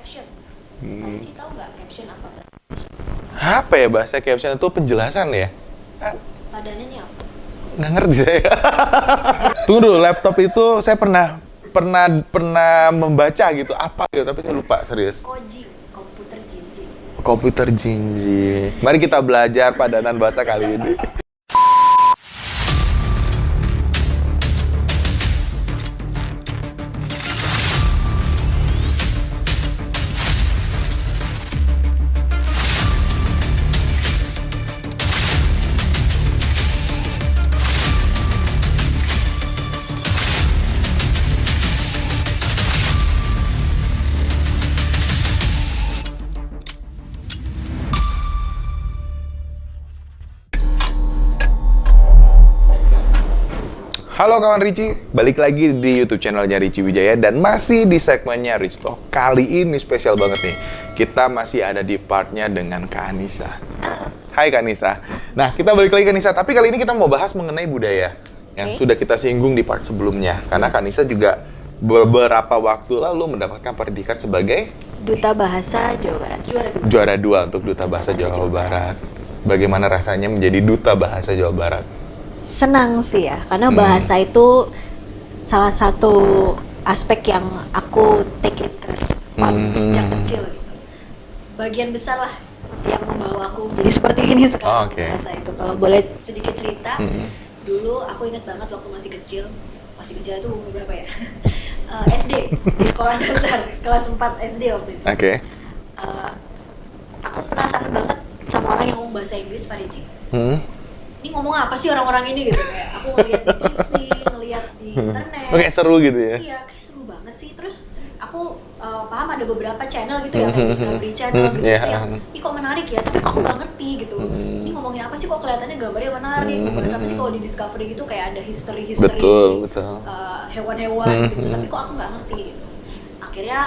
caption. Kalian tahu nggak caption apa? Apa ya bahasa caption itu penjelasan ya? Padannya nih apa? Nggak ngerti saya. Tunggu dulu, laptop itu saya pernah membaca gitu, apa gitu, tapi saya lupa serius. Koji, komputer jinjing. Komputer jinjing. Mari kita belajar padanan bahasa kali ini. Halo kawan Ricci, balik lagi di YouTube channelnya Ricci Wijaya dan masih di segmennya Rich Talk. Kali ini spesial banget nih, kita masih ada di partnya dengan Kak Anissa. Hai Kak Anissa. Nah, kita balik lagi ke Anissa, tapi kali ini kita mau bahas mengenai budaya yang sudah kita singgung di part sebelumnya. Karena Kak Anissa juga beberapa waktu lalu mendapatkan predikat sebagai Duta Bahasa Jawa Barat. juara 2 untuk Duta Bahasa Jawa Barat. Bagaimana rasanya menjadi Duta Bahasa Jawa Barat? Senang sih ya, karena bahasa itu salah satu aspek yang aku take interest sejak kecil gitu. Bagian besar lah yang membawa aku jadi seperti ini sekarang. Bahasa itu. Kalau boleh sedikit cerita, dulu aku ingat banget waktu masih kecil itu umur berapa ya? SD, di sekolah dasar, kelas 4 SD waktu itu. Aku penasaran banget sama orang yang ngomong bahasa Inggris, Pak Ricci. Ini ngomong apa sih orang-orang ini gitu, kayak aku ngeliat di TV, ngeliat di internet. Kayak seru gitu ya? Iya, kayak seru banget sih. Terus aku paham ada beberapa channel gitu ya, kayak Discovery Channel gitu, yang ih kok menarik ya, tapi kok aku nggak ngerti gitu. Ini ngomongin apa sih, kok kelihatannya gambarnya menarik, bahasa apa sih kalau di Discovery gitu kayak ada history betul. Hewan-hewan gitu, tapi kok aku nggak ngerti gitu. Akhirnya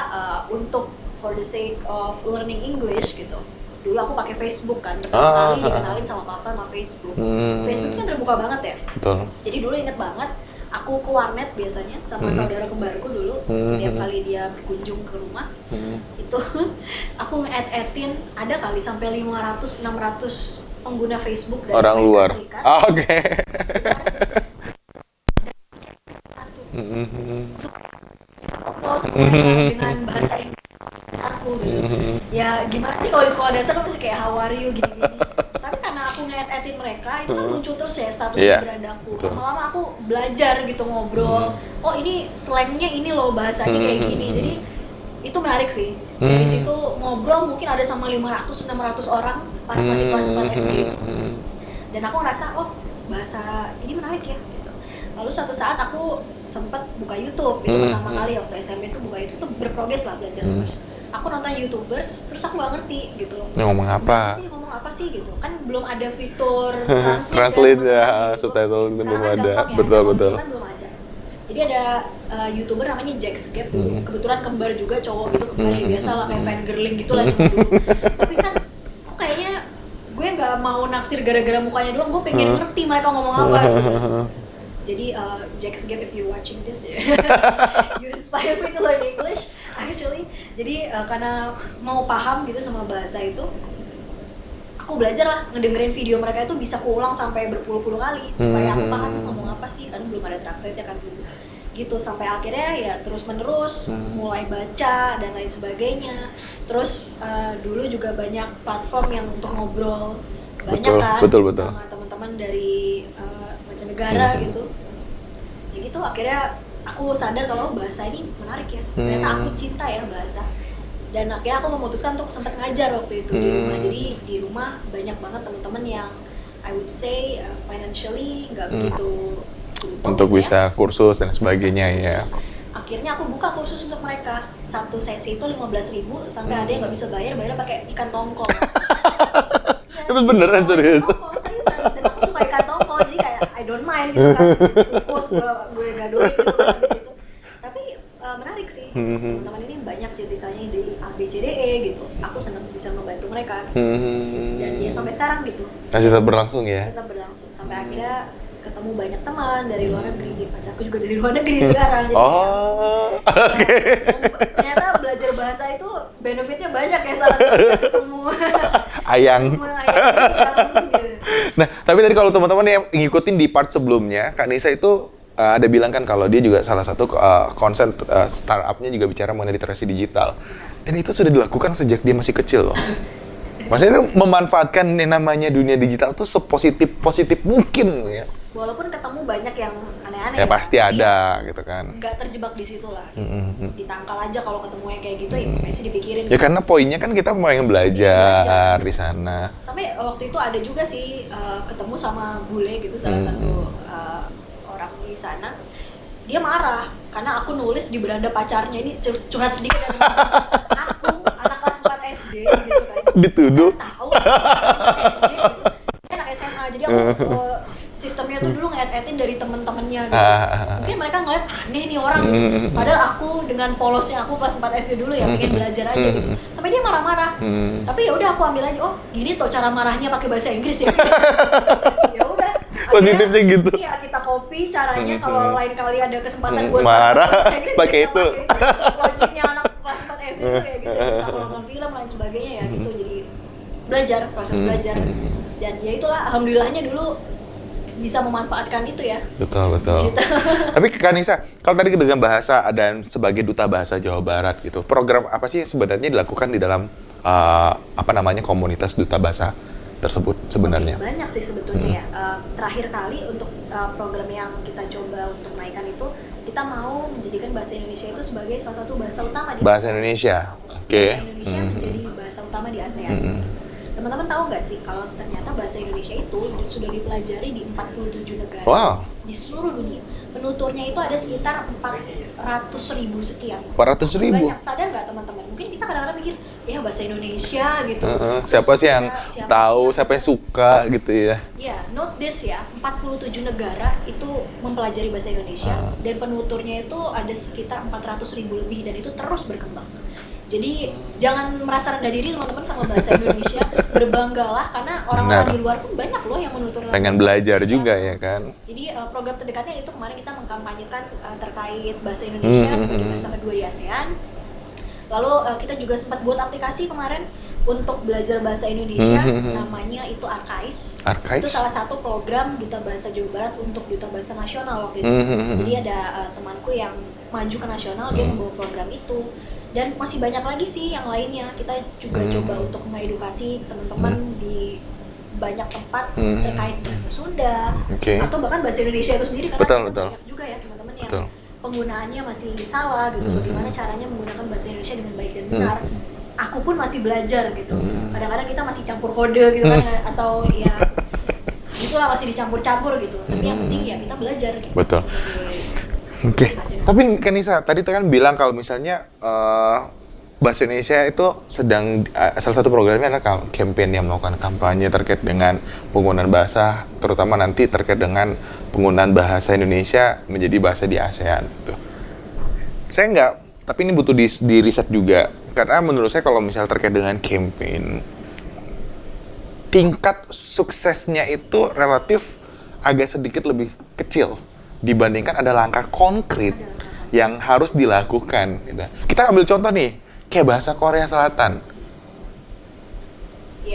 untuk for the sake of learning English gitu, dulu aku pakai Facebook kan, pertama kali dikenalin sama papa sama Facebook. Facebook itu kan terbuka banget ya. Betul. Jadi dulu inget banget, aku ke warnet biasanya sama saudara kembarku dulu, setiap kali dia berkunjung ke rumah, itu aku nge-add-in ada kali sampai 500-600 pengguna Facebook dari orang luar. Serikat. Oke. Dengan bahasa Inggris aku gitu. Ya gimana sih kalau di sekolah dasar kan masih kayak how are you gini-gini. Tapi karena aku nge-add-in mereka, itu kan muncul terus ya status berandaku. Lama-lama aku belajar gitu ngobrol. Oh ini slangnya ini loh, bahasanya kayak gini. Jadi itu menarik sih. Dari situ ngobrol mungkin ada sama 500-600 orang pas masih kelas 4 SD. Dan aku ngerasa, oh bahasa ini menarik ya gitu. Lalu suatu saat aku sempat buka YouTube, itu pertama kali waktu SMP itu buka YouTube, itu berprogres lah belajar terus. Aku nonton YouTubers, terus aku nggak ngerti gitu loh. Ngomong apa? Ini ngomong apa sih gitu? Kan belum ada fitur translate ya, subtitle itu belum ada. Betul. Kan belum ada. Jadi ada YouTuber namanya Jax Gap dulu. Kebetulan kembar juga, cowok gitu, kembar yang biasa lah kayak fangirling gitu lah dulu. Tapi kan kok kayaknya gue nggak mau naksir gara-gara mukanya doang, gue pengen ngerti mereka ngomong apa gitu. Jadi Jax Gap, if you watching this, you inspire me to learn English actually. Jadi karena mau paham gitu sama bahasa itu, aku belajar lah ngedengerin video mereka itu, bisa kuulang sampai berpuluh-puluh kali supaya aku paham ngomong apa sih, kan belum ada translate ya kan dulu. Gitu sampai akhirnya ya terus menerus mulai baca dan lain sebagainya. Terus dulu juga banyak platform yang untuk ngobrol banyak betul. sama teman-teman dari mancanegara gitu. Ya gitu akhirnya aku sadar kalau bahasa ini menarik ya. Ternyata aku cinta ya bahasa. Dan akhirnya aku memutuskan untuk sempat ngajar waktu itu di rumah. Jadi di rumah banyak banget teman-teman yang I would say financially nggak begitu untuk bisa kursus dan sebagainya ya. Akhirnya aku buka kursus untuk mereka. Satu sesi itu 15.000 sampai ada yang nggak bisa bayar pakai ikan tongkol. Itu beneran serius? Seriusan, dan aku suka ikan tongkol, jadi kayak I don't mind gitu kan, kukus gue gadoin gitu kan di situ. Tapi menarik sih, teman-teman ini banyak ceritanya di ABCDE gitu. Aku senang bisa membantu mereka. Dan ya sampai sekarang gitu. Masih tetap berlangsung ya? Tetap berlangsung, sampai akhirnya ketemu banyak teman dari luar negeri. Pacarku juga dari luar negeri sekarang. Jadi Oke. ternyata belajar bahasa itu benefitnya banyak ya, salah satunya ketemu Ayang. ketemu ayang gitu. Nah, tapi tadi kalau teman-teman yang ngikutin di part sebelumnya, Kak Nisa itu ada bilang kan kalau dia juga salah satu konsen startupnya juga bicara mengenai literasi digital. Dan itu sudah dilakukan sejak dia masih kecil loh. Maksudnya itu memanfaatkan yang namanya dunia digital tuh sepositif mungkin ya. Walaupun ketemu banyak yang aneh-aneh Ya pasti ada gitu kan. nggak terjebak di situ lah. Ditangkal aja kalau ketemu yang kayak gitu, ya pasti dipikirin. Ya karena poinnya kan kita mau yang belajar di sana. Sampai waktu itu ada juga sih ketemu sama bule gitu, salah satu orang di sana. Dia marah karena aku nulis di beranda pacarnya, ini curhat sedikit ya. Aku anak kelas 4 SD gitu kan. Dituduh. Tahu anak SD gitu. Dia anak SMA, jadi aku sistemnya tuh dulu nge-add-in dari temen-temennya gitu. Mungkin mereka ngeliat aneh nih orang gitu. Padahal aku dengan polosnya aku kelas 4 SD dulu ya pengen belajar aja gitu. Sampai dia marah-marah. Tapi ya udah aku ambil aja, oh gini tuh cara marahnya pakai bahasa Inggris ya. Ya udah. Positifnya gitu. Iya, kita copy caranya kalau lain kali ada kesempatan buat marah, bahasa Inggris, pakai kita itu. Logiknya anak kelas 4 SD tuh kayak gitu. Bisa nonton film lain sebagainya ya gitu. Jadi belajar, proses belajar. Dan ya itulah, alhamdulillahnya dulu bisa memanfaatkan itu ya. Betul. Tapi Kak Nisa, kalau tadi dengan bahasa dan sebagai duta bahasa Jawa Barat gitu, program apa sih sebenarnya dilakukan di dalam komunitas duta bahasa tersebut sebenarnya? Oke, banyak sih sebetulnya ya. Terakhir kali untuk program yang kita coba untuk naikkan itu, kita mau menjadikan bahasa Indonesia itu sebagai salah satu bahasa utama di Bahasa Indonesia, oke. Bahasa Indonesia menjadi bahasa utama di ASEAN. Teman-teman tahu nggak sih kalau ternyata bahasa Indonesia itu sudah dipelajari di 47 negara di seluruh dunia. Penuturnya itu ada sekitar 400.000 sekian. 400.000? Banyak, sadar nggak teman-teman? Mungkin kita kadang-kadang mikir, ya bahasa Indonesia gitu. Siapa sih yang tahu, siapa yang suka gitu ya? Ya, note this ya, 47 negara itu mempelajari bahasa Indonesia dan penuturnya itu ada sekitar 400.000 lebih dan itu terus berkembang. Jadi jangan merasa rendah diri teman-teman sama bahasa Indonesia, berbanggalah karena orang-orang di luar pun banyak loh yang menutur pengen belajar juga ya kan. Jadi program terdekatnya itu kemarin kita mengkampanyekan terkait bahasa Indonesia sebagai bahasa kedua di ASEAN. Lalu kita juga sempat buat aplikasi kemarin untuk belajar bahasa Indonesia, namanya itu Arkais. Itu salah satu program Duta Bahasa Jawa Barat untuk Duta Bahasa Nasional waktu itu. Jadi ada temanku yang maju ke nasional, dia membawa program itu. Dan masih banyak lagi sih yang lainnya. Kita juga coba untuk mengedukasi teman-teman di banyak tempat terkait bahasa Sunda atau bahkan bahasa Indonesia itu sendiri, karena banyak juga ya teman-teman yang penggunaannya masih salah gitu. Bagaimana caranya menggunakan bahasa Indonesia dengan baik dan benar. Aku pun masih belajar gitu. Kadang-kadang kita masih campur kode gitu kan, atau ya itulah masih dicampur-campur gitu. Tapi yang penting ya kita belajar gitu. Betul. Oke. Tapi Kak Nisa tadi kan bilang kalau misalnya bahasa Indonesia itu sedang salah satu programnya adalah campaign yang melakukan kampanye terkait dengan penggunaan bahasa, terutama nanti terkait dengan penggunaan bahasa Indonesia menjadi bahasa di ASEAN. Gitu. Saya nggak, tapi ini butuh di riset juga. Karena menurut saya kalau misalnya terkait dengan campaign, tingkat suksesnya itu relatif agak sedikit lebih kecil dibandingkan ada langkah konkret yang harus dilakukan. Gitu. Kita ambil contoh nih, kayak bahasa Korea Selatan.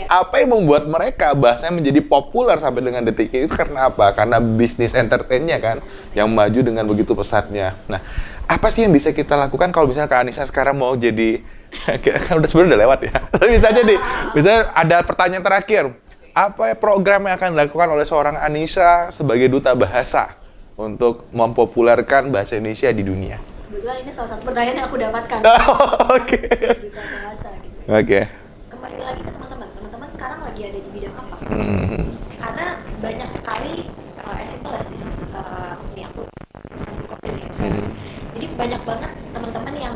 Apa yang membuat mereka bahasanya menjadi populer sampai dengan detik ini itu karena apa? Karena bisnis entertainnya kan, yang maju dengan begitu pesatnya. Nah, apa sih yang bisa kita lakukan kalau misalnya Kak Anissa sekarang mau jadi, kan sebenarnya udah lewat ya, tapi bisa aja nih, misalnya ada pertanyaan terakhir, apa program yang akan dilakukan oleh seorang Anissa sebagai duta bahasa untuk mempopulerkan bahasa Indonesia di dunia? Kebetulan ini salah satu pertanyaan yang aku dapatkan. Oke. Duta bahasa gitu. Oke. Kembali lagi ke teman-teman sekarang lagi ada di bidang apa? Karena banyak sekali as simple as this, ini aku jadi banyak banget teman-teman yang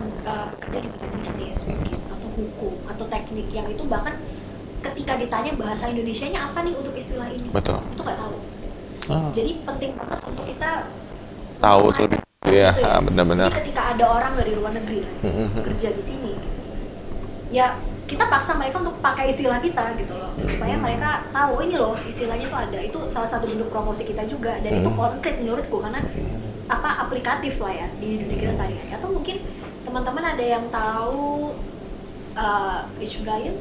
kerja di bidang bisnis mungkin, atau hukum, atau teknik yang itu bahkan ketika ditanya bahasa Indonesianya apa nih untuk istilah ini, itu nggak tahu. Jadi penting banget untuk kita tahu lebih ya, benar-benar. Jadi ketika ada orang dari luar negeri kerja di sini, ya kita paksa mereka untuk pakai istilah kita gitu loh, supaya mereka tahu ini loh istilahnya tuh ada. Itu salah satu bentuk promosi kita juga, dan itu konkret menurutku karena aplikatif lah ya di dunia kita sehari-hari. Atau mungkin teman-teman ada yang tahu Rich Brian,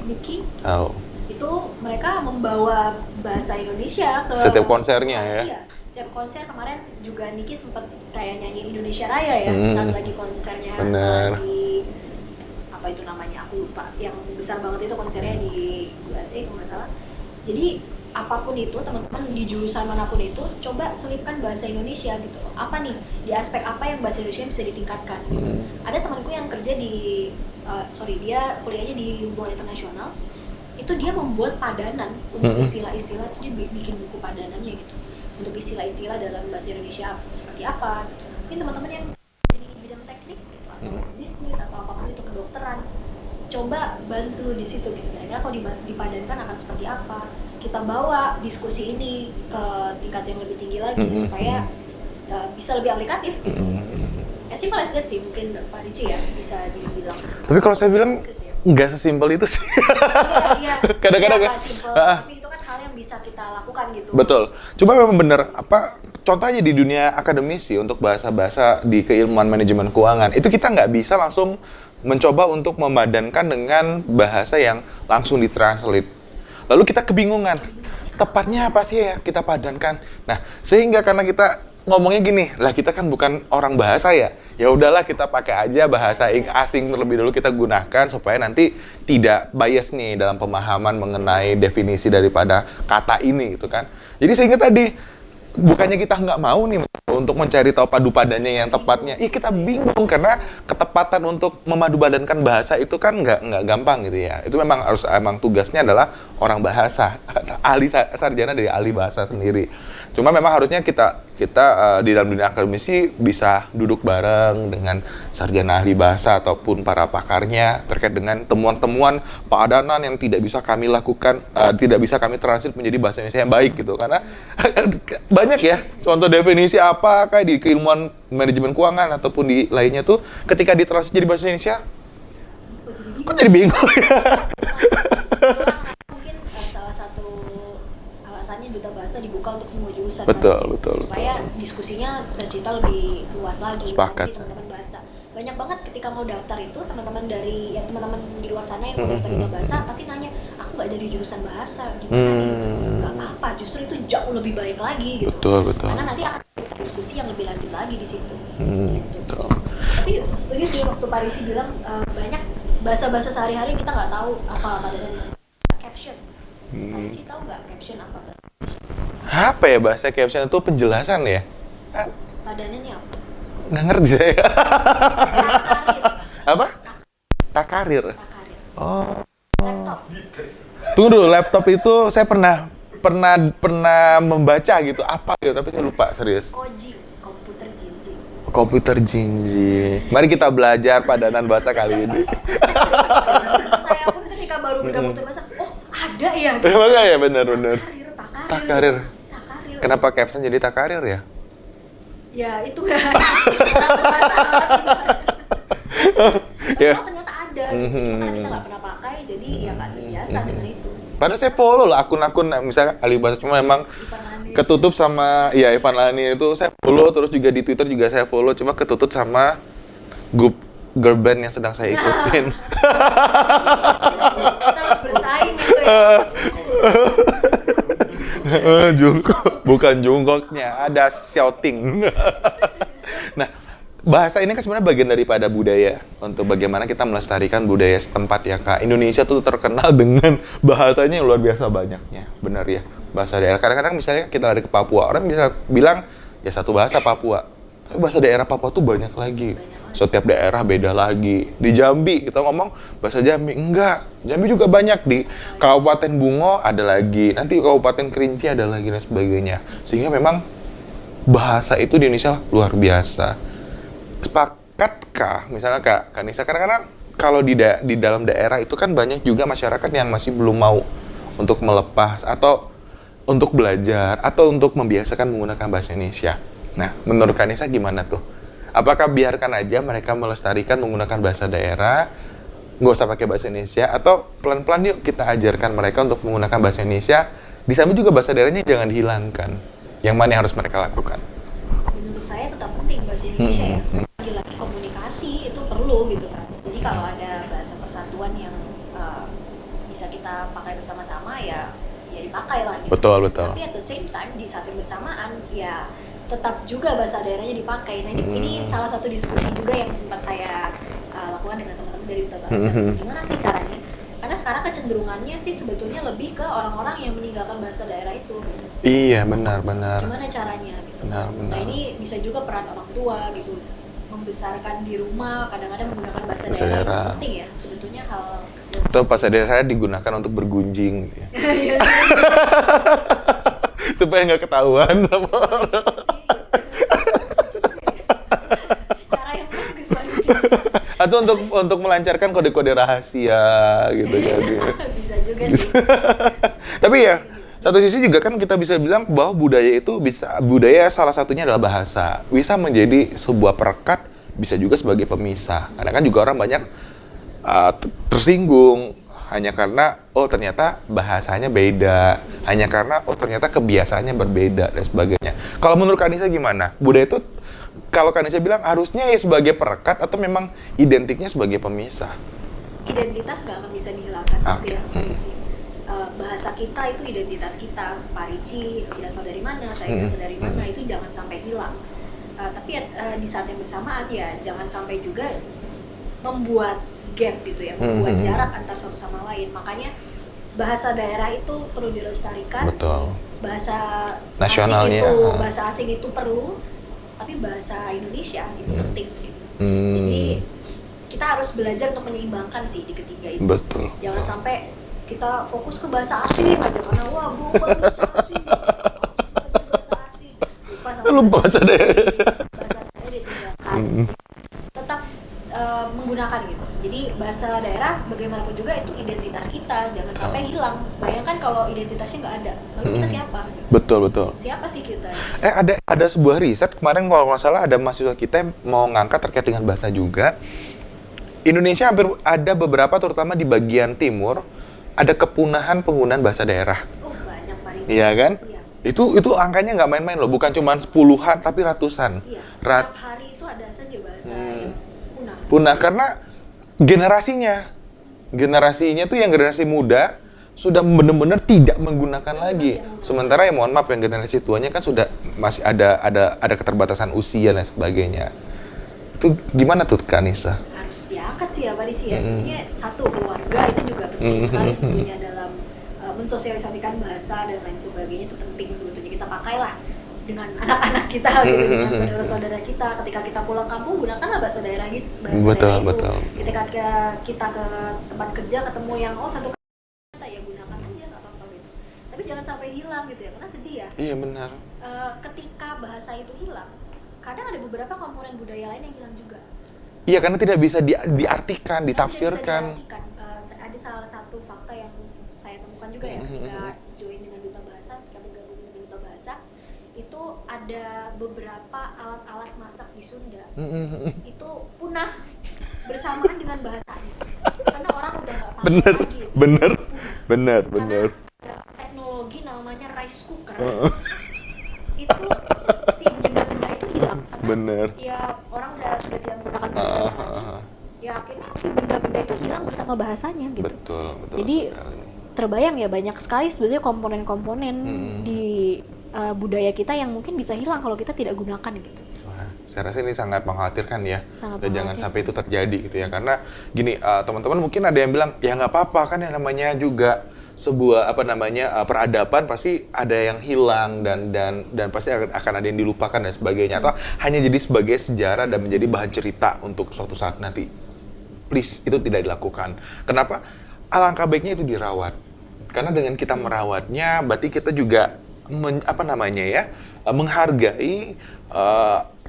Nicky, Oh. itu mereka membawa bahasa Indonesia ke Setiap konsernya ya? Iya, setiap konser. Kemarin juga Nicky sempat kayak nyanyi Indonesia Raya ya, saat lagi konsernya. Bener. Di apa itu namanya, aku lupa, yang besar banget itu konsernya di USA kalau nggak salah. Jadi apapun itu, teman-teman di jurusan manapun itu, coba selipkan bahasa Indonesia gitu. Apa nih, di aspek apa yang bahasa Indonesia bisa ditingkatkan gitu. Ada temanku yang kerja di dia kuliahnya di hubungan internasional, itu dia membuat padanan untuk istilah-istilah, dia bikin buku padanannya gitu untuk istilah-istilah dalam bahasa Indonesia seperti apa gitu. Mungkin teman-teman yang di bidang teknik gitu, atau bisnis atau apapun itu, kedokteran, coba bantu di situ gitu. Kira-kira kalau dipadankan akan seperti apa, kita bawa diskusi ini ke tingkat yang lebih tinggi lagi supaya bisa lebih aplikatif gitu. Simpel as that sih, mungkin Pak Ricci ya bisa dibilang. Tapi kalau saya bilang nggak sesimpel itu sih. Iya, Kadang-kadang nggak simpel, tapi itu kan hal yang bisa kita lakukan gitu. Betul. Cuma memang benar, contohnya di dunia akademisi untuk bahasa-bahasa di keilmuan manajemen keuangan, itu kita nggak bisa langsung mencoba untuk memadankan dengan bahasa yang langsung ditranslate. Lalu kita kebingungan, tepatnya apa sih ya kita padankan? Nah, sehingga karena kita ngomongnya gini, lah kita kan bukan orang bahasa ya udahlah kita pakai aja bahasa asing terlebih dulu kita gunakan supaya nanti tidak bias nih dalam pemahaman mengenai definisi daripada kata ini gitu kan. Jadi sehingga tadi bukannya kita nggak mau nih untuk mencari tahu padu padannya yang tepatnya, kita bingung karena ketepatan untuk memadupadankan bahasa itu kan nggak gampang gitu ya. Itu emang tugasnya adalah orang bahasa, ahli sarjana dari ahli bahasa sendiri. Cuma memang harusnya kita di dalam dunia akademisi bisa duduk bareng dengan sarjana ahli bahasa ataupun para pakarnya terkait dengan temuan-temuan padanan yang tidak bisa kami lakukan, tidak bisa kami translate menjadi bahasa Indonesia yang baik gitu. Karena banyak ya contoh definisi apa kayak di keilmuan manajemen keuangan ataupun di lainnya tuh ketika ditranslate jadi bahasa Indonesia kok jadi bingung ya. Mungkin salah satu alasannya Duta Bahasa dibuka untuk semua jurusan Betul. supaya diskusinya tercipta lebih luas lagi. Sepakat. Teman-teman bahasa banyak banget ketika mau daftar itu, teman-teman di luar sana yang mau daftar Duta Bahasa pasti nanya, aku nggak dari jurusan bahasa gimana nih? Nggak apa-apa, justru itu jauh lebih baik lagi gitu. Betul. Karena nanti akan ada diskusi yang lebih lanjut lagi di situ. Betul. Tapi setuju sih waktu Pak Ricci bilang banyak bahasa-bahasa sehari-hari kita nggak tahu apa padanya. Caption. Pak Ricci tahu nggak caption apa? Apa ya bahasa caption itu penjelasan ya? Padanannya apa? Nggak ngerti saya. Takarir. Apa? Takarir. Takarir. Oh. Laptop. Tunggu dulu, laptop itu saya pernah membaca gitu apa gitu, tapi saya lupa serius. Koji, komputer jinjing. Komputer jinjing. Mari kita belajar padanan bahasa kali ini. Saya pun ketika baru bergabung bahasa, oh ada ya. Gitu. Emang ya benar. Takarir. Kenapa caption jadi takarir ya? Ya itu ya. Ya. Oh ternyata ada. Gitu. Cuma kita nggak pernah pakai, jadi ya nggak terbiasa dengan itu. Padahal saya follow loh akun-akun misalnya Alibasa, cuma memang ketutup sama Ivan Lani itu saya follow, terus juga di Twitter juga saya follow, cuma ketutup sama grup girl band yang sedang saya ikutin. Kita harus bersaing gitu ya. Jungkook, bukan Jungkooknya, ada Xiaoting. Nah, bahasa ini kan sebenarnya bagian daripada budaya untuk bagaimana kita melestarikan budaya setempat ya Kak. Indonesia tuh terkenal dengan bahasanya yang luar biasa banyaknya, benar ya. Bahasa daerah. Kadang-kadang misalnya kita lari ke Papua, orang bisa bilang ya satu bahasa Papua. Tapi bahasa daerah Papua tuh banyak lagi. Setiap daerah beda lagi. Di Jambi kita ngomong bahasa Jambi, enggak. Jambi juga banyak, di Kabupaten Bungo ada lagi, nanti Kabupaten Kerinci ada lagi dan sebagainya. Sehingga memang bahasa itu di Indonesia luar biasa. Sepakatkah misalnya Kak Nisa, kadang-kadang kalau di dalam daerah itu kan banyak juga masyarakat yang masih belum mau untuk melepas atau untuk belajar atau untuk membiasakan menggunakan bahasa Indonesia. Nah, menurut Kak Nisa gimana tuh? Apakah biarkan aja mereka melestarikan menggunakan bahasa daerah, nggak usah pakai bahasa Indonesia, atau pelan-pelan yuk kita ajarkan mereka untuk menggunakan bahasa Indonesia, di samping juga bahasa daerahnya jangan dihilangkan. Yang mana yang harus mereka lakukan? Menurut saya tetap penting bahasa Indonesia ya. Lagi-lagi komunikasi itu perlu gitu kan. Jadi kalau ada bahasa kesatuan yang bisa kita pakai bersama-sama ya dipakai lah gitu. Betul. Tapi at the same time di saat yang bersamaan ya tetap juga bahasa daerahnya dipakai. Nah ini salah satu diskusi juga yang sempat saya lakukan dengan teman-teman dari Duta Bahasa. Gimana sih caranya? Karena sekarang kecenderungannya sih sebetulnya lebih ke orang-orang yang meninggalkan bahasa daerah itu gitu. Iya, benar. Gimana caranya gitu. Benar. Nah ini bisa juga peran orang tua gitu, membesarkan di rumah kadang-kadang menggunakan bahasa daerah itu penting ya sebetulnya hal kecil. Atau bahasa daerah digunakan untuk bergunjing gitu ya. Supaya nggak ketahuan sama orang. Cara yang bagus banget. Atau untuk melancarkan kode-kode rahasia gitu kan. Bisa juga sih. Tapi ya satu sisi juga kan kita bisa bilang bahwa budaya salah satunya adalah bahasa. Bisa menjadi sebuah perekat, bisa juga sebagai pemisah. Karena kan juga orang banyak tersinggung hanya karena ternyata bahasanya beda, hanya karena ternyata kebiasaannya berbeda dan sebagainya. Kalau menurut Kanisa gimana? Budaya itu kalau Kanisa bilang harusnya ya sebagai perekat atau memang identiknya sebagai pemisah? Identitas nggak akan bisa dihilangkan pasti ya, Pak Ricci. Bahasa kita itu identitas kita. Pak Ricci berasal dari mana, saya berasal dari mana, itu jangan sampai hilang. Tapi di saat yang bersamaan ya jangan sampai juga membuat gap gitu ya, membuat jarak antar satu sama lain. Makanya bahasa daerah itu perlu dilestarikan. Betul. Bahasa nasionalnya, bahasa asing itu perlu, tapi bahasa Indonesia itu penting. Jadi kita harus belajar untuk menyeimbangkan sih di ketiga itu. Betul. Jangan sampai kita fokus ke bahasa asing aja karena global bahasa asing. Bahasa asing. Lupa bahasa daerah. Bahasa daerah ditinggalkan. Tetap menggunakan gitu. Jadi bahasa daerah bagaimanapun juga itu identitas kita, jangan sampai hilang. Bayangkan kalau identitasnya nggak ada, lalu kita siapa? Betul. Siapa sih kita? Ada sebuah riset kemarin kalau nggak salah ada mahasiswa kita yang mau ngangkat terkait dengan bahasa juga. Indonesia hampir ada beberapa terutama di bagian timur ada kepunahan penggunaan bahasa daerah. Oh banyak Pak Ricci. Iya kan? Iya. Itu angkanya nggak main-main loh, bukan cuma puluhan tapi ratusan. Iya. Setiap hari itu ada saja bahasa yang punah karena generasinya tuh yang generasi muda sudah benar-benar tidak menggunakan lagi. Sementara ya mohon maaf yang generasi tuanya kan sudah masih ada keterbatasan usia dan sebagainya. Itu gimana tuh Kanisa? Harus diangkat sih ya Pak Ricci ya. Sebenarnya satu keluarga itu juga penting sekali sebetulnya dalam mensosialisasikan bahasa dan lain sebagainya itu penting sebetulnya. Kita pakailah dengan anak-anak kita gitu, dengan saudara-saudara kita. Ketika kita pulang kampung gunakanlah bahasa daerah gitu. Betul. Ketika kita ke tempat kerja ketemu yang satu kata ya gunakan aja nggak apa-apa gitu. Tapi jangan sampai hilang gitu ya, karena sedih ya. Iya benar. Ketika bahasa itu hilang, kadang ada beberapa komponen budaya lain yang hilang juga. Iya, karena tidak bisa diartikan, ditafsirkan. Ada salah satu fakta yang saya temukan juga ya ketika join dengan Duta Bahasa, ketika bergabung dengan Duta Bahasa, itu ada beberapa alat-alat masak di Sunda itu punah bersamaan dengan bahasanya karena orang udah nggak pakai lagi. Bener. Karena ada teknologi namanya rice cooker. Itu si benda-benda itu hilang karena ya orang sudah tidak menggunakan bahasa. Ya akhirnya si benda-benda itu hilang bersama bahasanya gitu. Betul. Jadi terbayang ya banyak sekali sebetulnya komponen-komponen di budaya kita yang mungkin bisa hilang kalau kita tidak gunakan gitu. Wah, saya rasa ini sangat mengkhawatirkan ya. Jangan sampai itu terjadi gitu ya. Karena gini, teman-teman mungkin ada yang bilang ya nggak apa-apa kan yang namanya juga sebuah peradaban pasti ada yang hilang dan pasti akan ada yang dilupakan dan sebagainya atau hanya jadi sebagai sejarah dan menjadi bahan cerita untuk suatu saat nanti. Please, itu tidak dilakukan. Kenapa? Alangkah baiknya itu dirawat. Karena dengan kita merawatnya berarti kita juga menghargai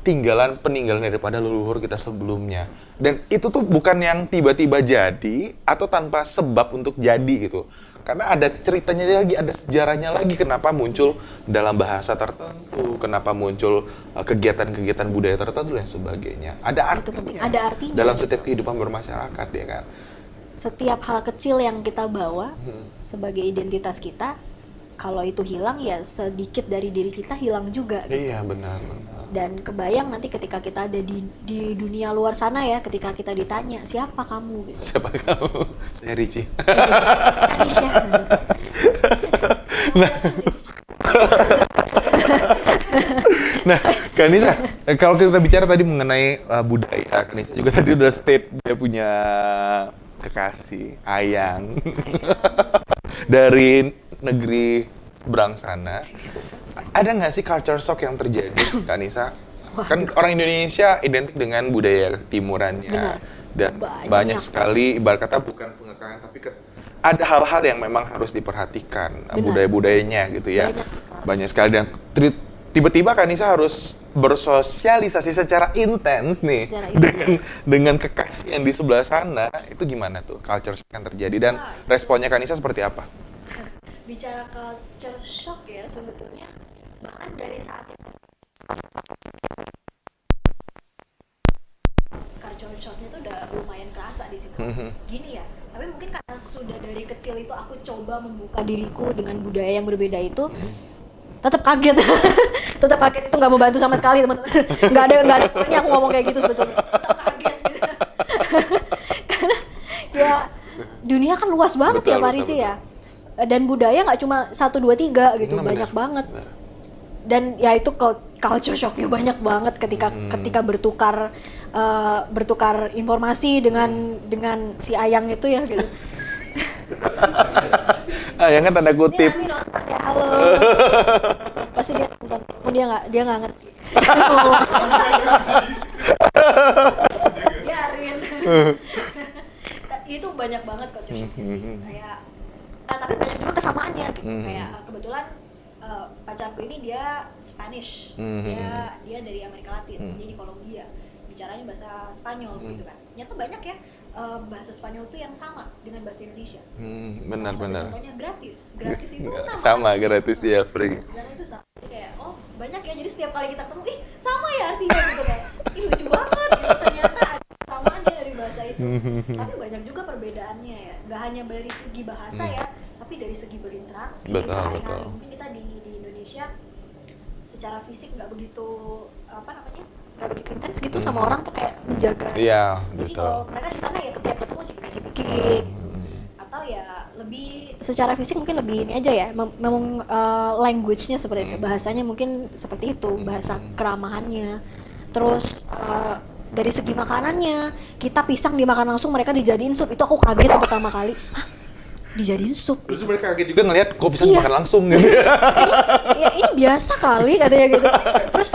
peninggalan daripada leluhur kita sebelumnya. Dan itu tuh bukan yang tiba-tiba jadi atau tanpa sebab untuk jadi gitu. Karena ada ceritanya lagi, ada sejarahnya lagi kenapa muncul dalam bahasa tertentu, kenapa muncul kegiatan-kegiatan budaya tertentu dan sebagainya. Ada artinya. Dalam setiap kehidupan bermasyarakat ya kan. Setiap hal kecil yang kita bawa sebagai identitas kita kalau itu hilang ya sedikit dari diri kita hilang juga. Iya, benar. Dan kebayang nanti ketika kita ada di dunia luar sana ya, ketika kita ditanya siapa kamu gitu. Siapa kamu? Saya Richie. Aisyah. Nah, Kanisa, kalau kita bicara tadi mengenai budaya, Kanisa juga tadi udah state dia punya kekasih, Ayang. Dari negeri seberang sana. Ada nggak sih culture shock yang terjadi, Kanisa? Kan orang Indonesia identik dengan budaya timurannya. Benar. Dan banyak sekali, ibarat kata bukan pengekangan, tapi ada hal-hal yang memang harus diperhatikan, budaya-budayanya gitu ya. Banyak sekali dan tiba-tiba Kanisa harus bersosialisasi secara intens nih dengan kekasih yang di sebelah sana. Itu gimana tuh culture shock yang terjadi dan responnya Kanisa seperti apa? Bicara culture shock ya sebetulnya bahkan dari saat itu culture shocknya tuh udah lumayan kerasa di situ. Gini ya, tapi mungkin karena sudah dari kecil itu aku coba membuka diriku dengan budaya yang berbeda itu, tetap kaget. Tetap kaget itu nggak membantu sama sekali teman-teman. Nggak ada ini aku ngomong kayak gitu sebetulnya. Tetap kaget gitu. Karena ya dunia kan luas banget ya Pak Richie ya. Dan budaya nggak cuma 1, 2, 3 gitu, banyak banget. Dan ya itu culture shocknya banyak banget ketika bertukar informasi dengan si Ayang itu ya gitu. Ayang kan tanda kutip. Dia nonton ya, halo. Pasti dia nonton, dia nggak ngerti. Biarin. Itu banyak banget culture shocknya sih. Kayak tapi banyak juga kesamaannya gitu. Kayak kebetulan pacarku ini dia Spanish, dia dari Amerika Latin, dia di Kolombia, bicaranya bahasa Spanyol gitu kan. Ternyata banyak ya bahasa Spanyol tuh yang sama dengan bahasa Indonesia. Benar. Contohnya gratis itu sama. Sama gratis ya, free. Dan itu sama. Jadi kayak banyak ya. Jadi setiap kali kita ketemu, sama ya artinya gitu kayak. Lucu banget gitu. Ternyata ada kesamaannya dari bahasa itu. Tapi banyak juga perbedaannya ya. Gak hanya dari segi bahasa ya, tapi dari segi berinteraksi. Betul. Mungkin kita di Indonesia secara fisik nggak begitu nggak begitu intens gitu sama orang tuh kayak menjaga. Iya, Jadi betul. kalau mereka di sana ya ketika ketemu kasih pikir atau ya lebih secara fisik mungkin lebih ini aja ya, memang language-nya seperti itu, bahasanya mungkin seperti itu, bahasa keramahannya. Terus dari segi makanannya, kita pisang dimakan langsung, mereka dijadiin sup. Itu aku kaget pertama kali. Hah? Dijadiin sup. Terus mereka kaget juga ngelihat kok bisa dimakan langsung gitu. Ya ini biasa kali katanya gitu. Terus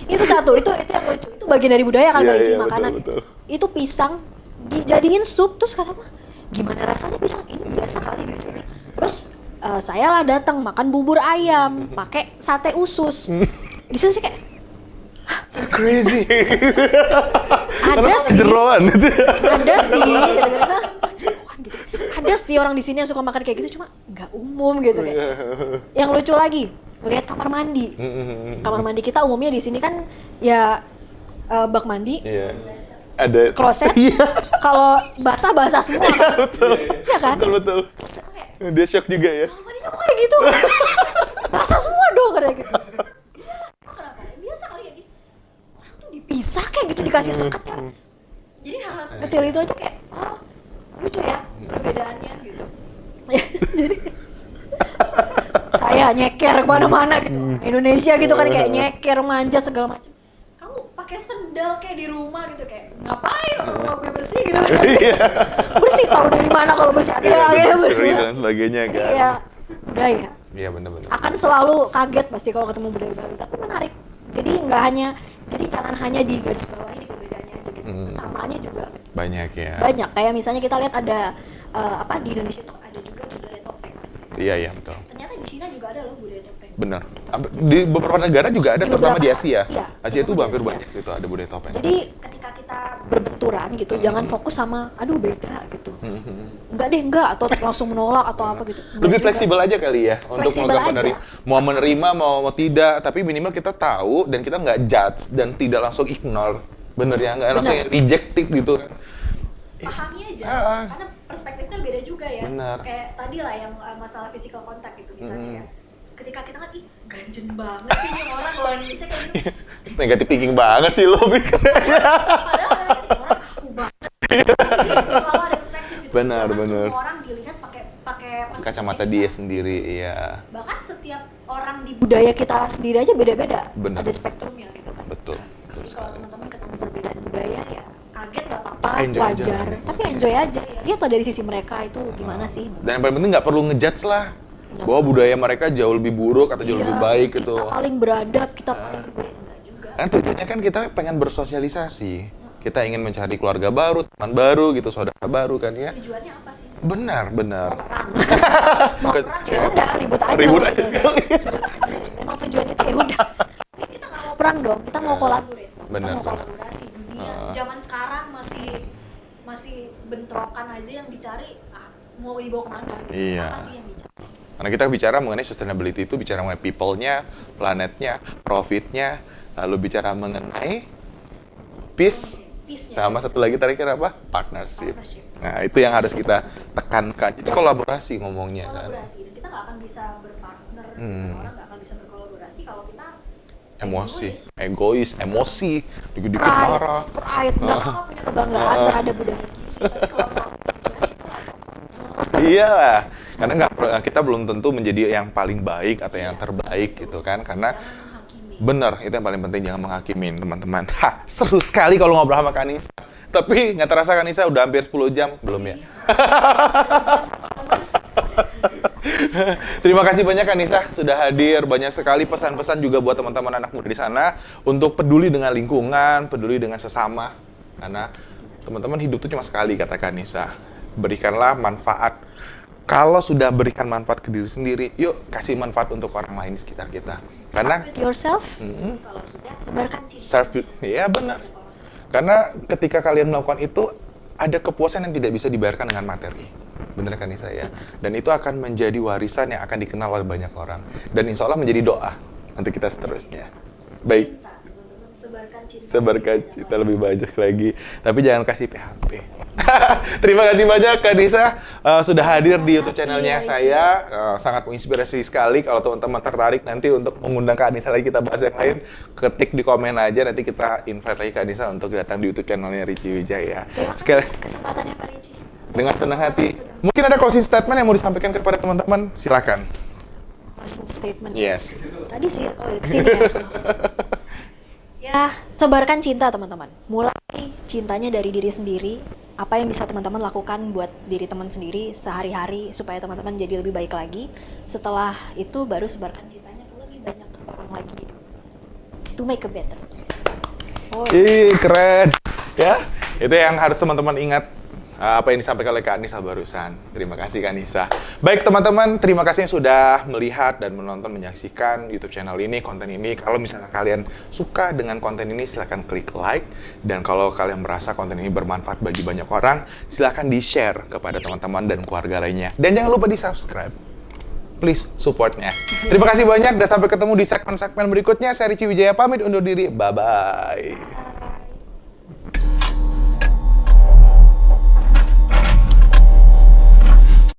itu satu, itu yang lucu. Itu bagian dari budaya kan dari makanan. Betul. Itu pisang dijadiin sup, terus kata aku, gimana rasanya pisang ini biasa kali di sini. Terus saya lah datang makan bubur ayam pakai sate usus. Di situ kayak crazy. Ada sih ada sih orang di sini yang suka makan kayak gitu, cuma nggak umum gitu kayak. Yang lucu lagi, lihat kamar mandi. Kamar mandi kita umumnya di sini kan ya bak mandi, ada kloset. Kalau basah semua kan. Iya kan? Betul. Dia shock juga ya. Kamar mandinya kok kayak gitu? Basah semua dong kayak gitu. Kenapa? Biasa kali ya gitu. Orang tuh dipisah kayak gitu, dikasih sekat kan. Jadi hal-hal kecil itu aja kayak lucu ya perbedaannya gitu. Jadi saya nyeker kemana-mana gitu, Indonesia gitu kan kayak nyeker, manja segala macam. Kamu pakai sendal kayak di rumah gitu, kayak ngapain rumah gue bersih gitu kan. Bersih tahu dari mana kalau bersih, akhirnya bersih dan sebagainya kan. Iya, budaya. Iya benar-benar. Akan selalu kaget pasti kalau ketemu budaya baru, tapi menarik. Jadi jangan hanya di garis bawah ini perbedaannya aja gitu. Kesamaannya juga banyak ya. Banyak, kayak misalnya kita lihat ada di Indonesia tuh ada juga budaya topeng. Iya betul. Ternyata di Cina juga ada loh budaya topeng. Benar. Di beberapa negara juga ada, terutama di Asia. Iya, Asia itu hampir banyak gitu ada budaya topeng. Jadi ketika kita berbenturan gitu, jangan fokus sama aduh beda gitu. Enggak atau langsung menolak atau apa gitu. Lebih fleksibel aja kali ya untuk menerima mau tidak, tapi minimal kita tahu dan kita nggak judge dan tidak langsung ignore. Bener ya, nggak langsung rejected gitu kan. pahami aja, karena perspektifnya beda juga ya. Benar. Kayak tadi lah yang masalah physical contact gitu misalnya ya. Ketika kita kan, ih ganjen banget sih nih orang luar Indonesia kayak gitu. Negatif thinking banget sih lo pikirnya. Padahal kan orang kaku banget. Jadi selalu ada perspektif gitu. Benar, Jangan benar. semua orang dilihat pakai perspektif Kacamata kita. dia sendiri, iya. Bahkan setiap orang di budaya kita sendiri aja beda-beda. Benar. Ada spektrumnya gitu kan. Betul. Jadi kalau teman-teman ketemu perbedaan budaya ya kaget nggak apa-apa, Enjoy aja. wajar. Tapi enjoy aja ya. Lihatlah dari sisi mereka itu gimana sih. Dan yang paling penting nggak perlu ngejudge lah. Bahwa budaya mereka jauh lebih buruk atau jauh lebih baik gitu. Kita paling beradab, kita paling berbeda enggak juga. Kan tujuannya kan kita pengen bersosialisasi. Kita ingin mencari keluarga baru, teman baru gitu, saudara baru kan ya. Tujuannya apa sih? Benar. Mau perang ya udah ribut aja. Ribut gitu. aja sekali. Memang tujuan itu ya udah. Kita nggak mau perang dong, kita mau kolaborate. Benar, Kita mau benar. kolaborasi dunia. Zaman sekarang masih bentrokan aja yang dicari mau dibawa kemana gitu. Iya. Apa sih yang dicari? Karena kita bicara mengenai sustainability itu bicara mengenai people-nya, planetnya, profit-nya, lalu bicara mengenai peace, Peace-nya. sama satu lagi tadi kira apa? Partnership. Partnership. Nah, itu yang harus kita tekankan. Jadi kolaborasi ngomongnya kan. Kolaborasi dan kita nggak akan bisa berpartner, orang nggak akan bisa berkolaborasi kalau kita Emosi, egois, emosi, dikit-dikit pride, marah. nggak apa-apa punya kebanggaan terhadap budaya sendiri. Tapi kalau soal tujuan itu Iya lah, karena kita belum tentu menjadi yang paling baik atau yang terbaik gitu kan. Karena jangan menghakimi. bener, itu yang paling penting, jangan menghakimin teman-teman. Hah, seru sekali kalau ngobrol sama Kanisa. Tapi nggak terasa Kanisa udah hampir 10 jam, belum ya? Terima kasih banyak Kanisa sudah hadir. Banyak sekali pesan-pesan juga buat teman-teman anak muda di sana untuk peduli dengan lingkungan, peduli dengan sesama. Karena teman-teman hidup itu cuma sekali kata Kanisa. Berikanlah manfaat. Kalau sudah berikan manfaat ke diri sendiri, yuk kasih manfaat untuk orang lain di sekitar kita. Karena With yourself, kalau sudah sebarkan cinta. ya benar. Karena ketika kalian melakukan itu, ada kepuasan yang tidak bisa dibayarkan dengan materi. Bener kan saya? Dan itu akan menjadi warisan yang akan dikenal oleh banyak orang. Dan insya Allah menjadi doa untuk kita seterusnya. Baik, Cinta, teman-teman, sebarkan cinta. sebarkan cinta lebih banyak lagi. Tapi jangan kasih PHP. Terima kasih banyak Kak Nisa sudah hadir di YouTube channelnya saya. Sangat menginspirasi sekali. Kalau teman-teman tertarik nanti untuk mengundang Kak Nisa lagi kita bahas yang lain, ketik di komen aja, nanti kita invite lagi Kak Nisa untuk datang di YouTube channelnya Richie Wijaya. Terima kasih kesempatannya Pak Richie. Dengan senang hati. Mungkin ada closing statement yang mau disampaikan kepada teman-teman? Silakan. Closing statement. Yes. Tadi sih, kesini ya. Ya, sebarkan cinta teman-teman. Mulai cintanya dari diri sendiri. Apa yang bisa teman-teman lakukan buat diri teman sendiri sehari-hari supaya teman-teman jadi lebih baik lagi. Setelah itu baru sebarkan cintanya ke lebih banyak orang lagi. To make a better place. Oh, Ih, keren. Ya, itu yang harus teman-teman ingat. Apa yang disampaikan oleh Kak Nisa barusan. Terima kasih Kak Nisa. Baik teman-teman, terima kasih yang sudah melihat dan menonton, menyaksikan YouTube channel ini, konten ini. Kalau misalnya kalian suka dengan konten ini, silahkan klik like. Dan kalau kalian merasa konten ini bermanfaat bagi banyak orang, silahkan di-share kepada teman-teman dan keluarga lainnya. Dan jangan lupa di-subscribe. Please supportnya. Terima kasih banyak dan sampai ketemu di segmen-segmen berikutnya. Saya Richie Wijaya pamit undur diri. Bye-bye.